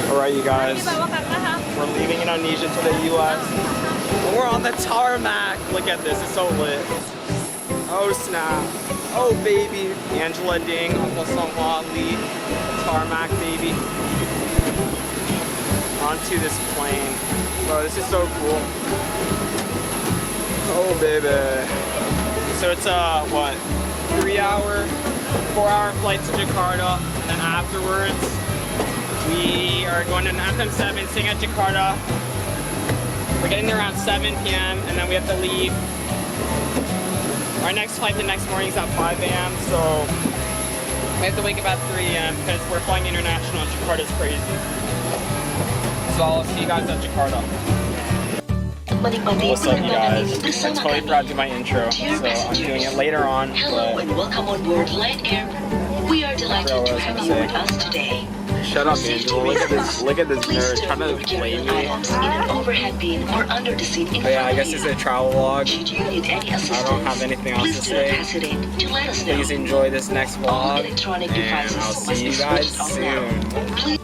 Alright, you guys, we're leaving Indonesia to the US. We're on the tarmac. Look at this, it's so lit. Oh snap. Oh baby. Angela Ding, Uncle Songhua Lee. Tarmac baby. Onto this plane. Bro, this is so cool. Oh baby. So it's a, what, 4-hour flight to Jakarta. And then afterwards, we are going to an FM7, staying at Jakarta. We're getting there around 7 p.m. and then we have to leave. Our next flight the next morning is at 5 a.m. So we have to wake up at 3 a.m. because we're flying international and Jakarta is crazy. So I'll see you guys at Jakarta. What's up, you guys? I totally forgot to do my intro, so I'm doing it later on. Hello and welcome on board Light Air. We are delighted to have you with us today. Shut up, Angela. Look at this nerd trying to play me. Items in an overhead bin or under the seat in But yeah, I guess it's a travel vlog. Should you need any assistance, I don't have anything else to say. hesitate to let us know. Please enjoy this next vlog, electronic and devices I'll must see be you guys switched on soon. now. Please.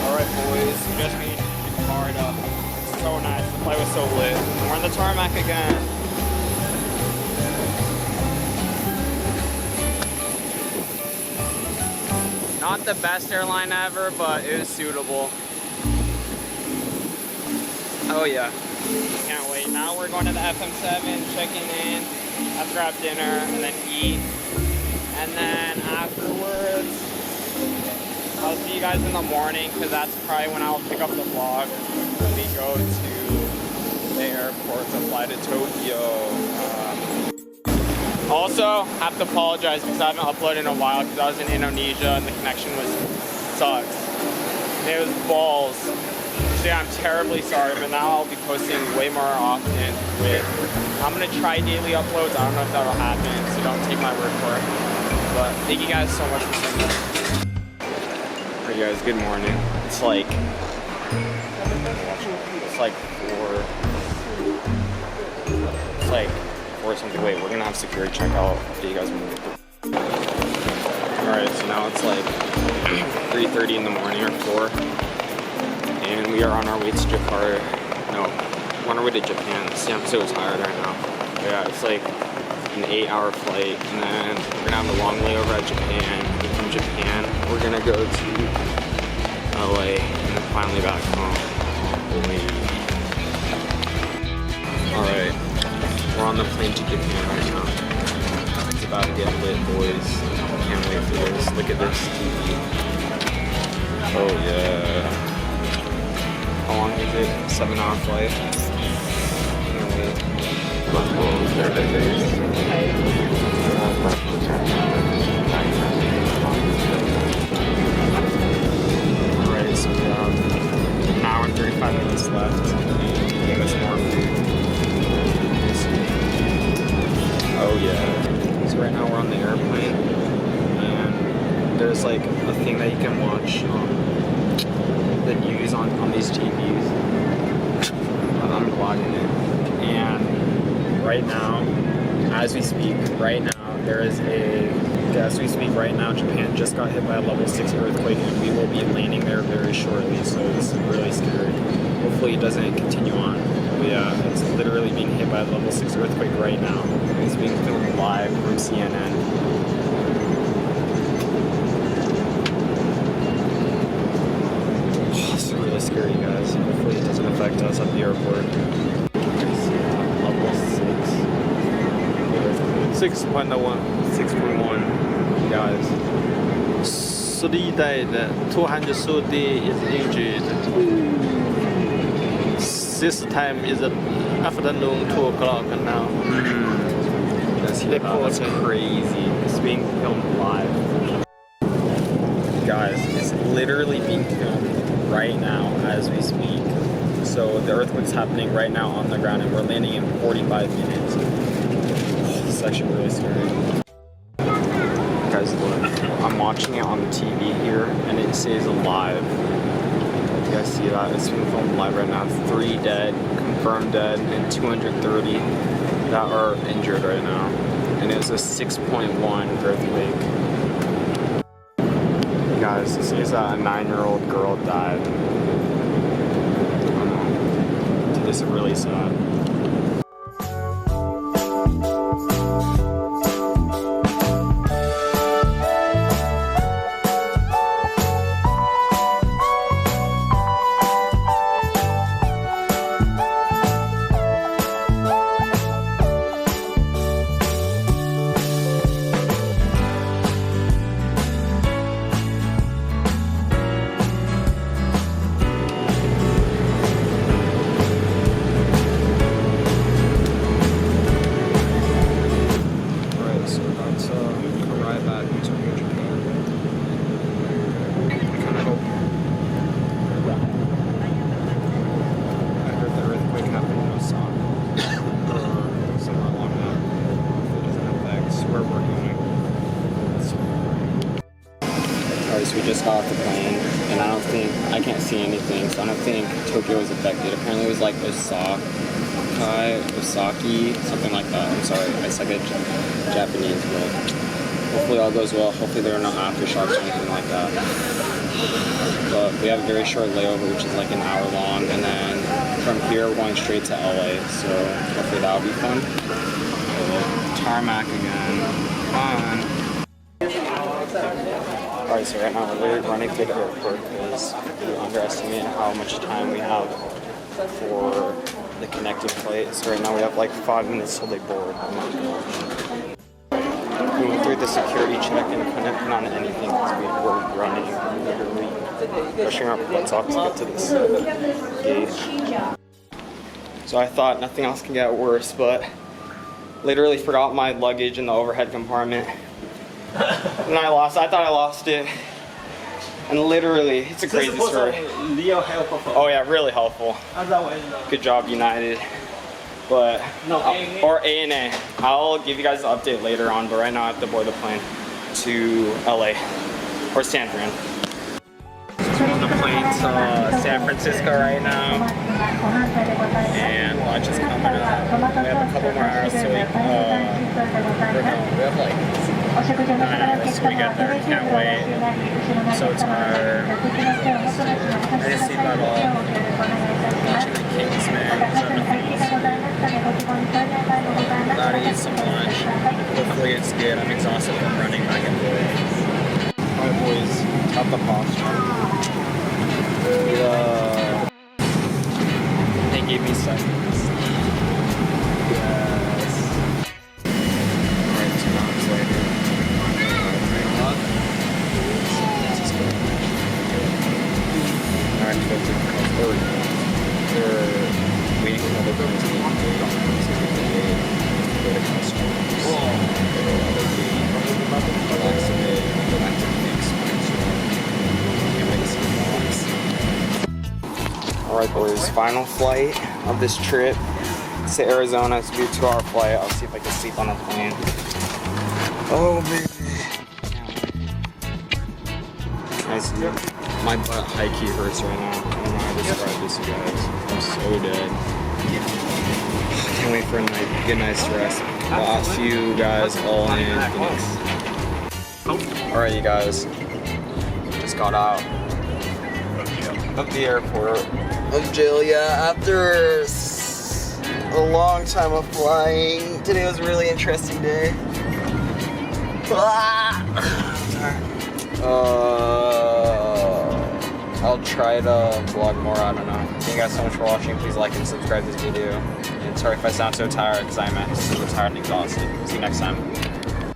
Alright boys, we just made Jakarta. It's so nice, the flight was so lit. We're on the tarmac again. Not the best airline ever, but it was suitable. Oh yeah, can't wait. Now we're going to the FM7, checking in, have to grab dinner, and then eat. And then afterwards, I'll see you guys in the morning, because that's probably when I'll pick up the vlog when we go to the airport to fly to Tokyo. Also, have to apologize because I haven't uploaded in a while because I was in Indonesia and the connection sucks. It was balls. So yeah, I'm terribly sorry, but now I'll be posting way more often. I'm gonna try daily uploads. I don't know if that'll happen, so don't take my word for it. But thank you guys so much for sending that. Alright guys, good morning. It's like 4 or something. Wait, we're gonna have security check out. Update you guys when we get there. Alright, so now it's like 3:30 in the morning or 4. And we are on our way to Jakarta. No, we're on our way to Japan. See, I'm so tired right now. But yeah, it's like an 8-hour flight. And then we're gonna have a long layover at Japan. And from Japan, we're gonna go to LA and then finally back home. Alright. We're on the plane to Japan right now. It's about to get lit, boys. Can't wait for this. Look at this TV. Oh yeah. How long is it? 7-hour flight. Can't wait. Alright, so we have an hour and 35 minutes left. Give us more food. Oh yeah. So right now we're on the airplane, and there's like a thing that you can watch the news on these TVs. I'm vlogging it. And right now, as we speak right now, Japan just got hit by a level 6 earthquake, and we will be landing there very shortly, so this is really scary. Hopefully it doesn't continue on. But yeah, it's literally being hit by a level 6 earthquake right now. It's being filmed live from CNN. Oh, it's really scary, guys. Hopefully it doesn't affect us at the airport. Level 6. 6.1, guys. 3 died, 230 is injured. This time is afternoon 2 o'clock now. That's crazy. It's being filmed live. Guys, it's literally being filmed right now as we speak. So the earthquake's happening right now on the ground, and we're landing in 45 minutes. It's actually really scary. Guys, look. I'm watching it on the TV here, and it says live. You guys see that? It's being filmed live right now. 3 dead, confirmed dead, and 230 that are injured right now. And it was a 6.1 earthquake. guys, this is a 9-year-old girl died. Dude, this is really sad. So we just got off the plane, and I can't see anything, so I don't think Tokyo was affected. Apparently it was like Osaki, something like that. I'm sorry, I suck at Japanese, but hopefully all goes well. Hopefully there are no aftershocks or anything like that. But we have a very short layover, which is like an hour long, and then from here we're going straight to LA, so hopefully that'll be fun. Tarmac again, fun. Alright, so right now we're running through the airport because we underestimated how much time we have for the connecting flight. So right now we have like 5 minutes till they board. Oh my gosh. We went through the security check and couldn't put on anything because we were running, literally pushing our butts off to get to this gate. So I thought nothing else can get worse, but literally forgot my luggage in the overhead compartment. And I thought I lost it. And literally, it's a crazy story. Oh yeah, really helpful. Good job, United. But, or ANA. I'll give you guys an update later on, but right now I have to board the plane to LA, or San Fran. So we're on the plane to San Francisco right now. And lunch is coming up. We have a couple more hours till we have like 9 hours till we get there. Can't wait. I'm so tired. I didn't sleep at all. Watching the Kings, man. About to eat some lunch. Hopefully it's good. I'm exhausted from running back and forth. Alright boys, got the posture. They gave me seconds. Yes. Alright, 2 hours later. Alright, go to the coast. They're waiting for another plane to leave. Go to customs. Go to other gate. Relax a bit. Go back to the big spine. Can't wait to see the box. Alright boys, final flight of this trip. It's to Arizona. It's going to be a 2-hour flight. I'll see if I can sleep on the plane. Oh baby. Nice. My butt high-key hurts right now. I don't know how to describe this, you guys. I'm so dead. I can't wait for a good night's rest. I'll see you guys all in Phoenix. Alright you guys. Just got out of the airport of Jalea after a long time of flying. Today was a really interesting day. I'll try to vlog more, I don't know. Thank you guys so much for watching. Please like and subscribe this video. And sorry if I sound so tired because I'm so tired and exhausted. See you next time.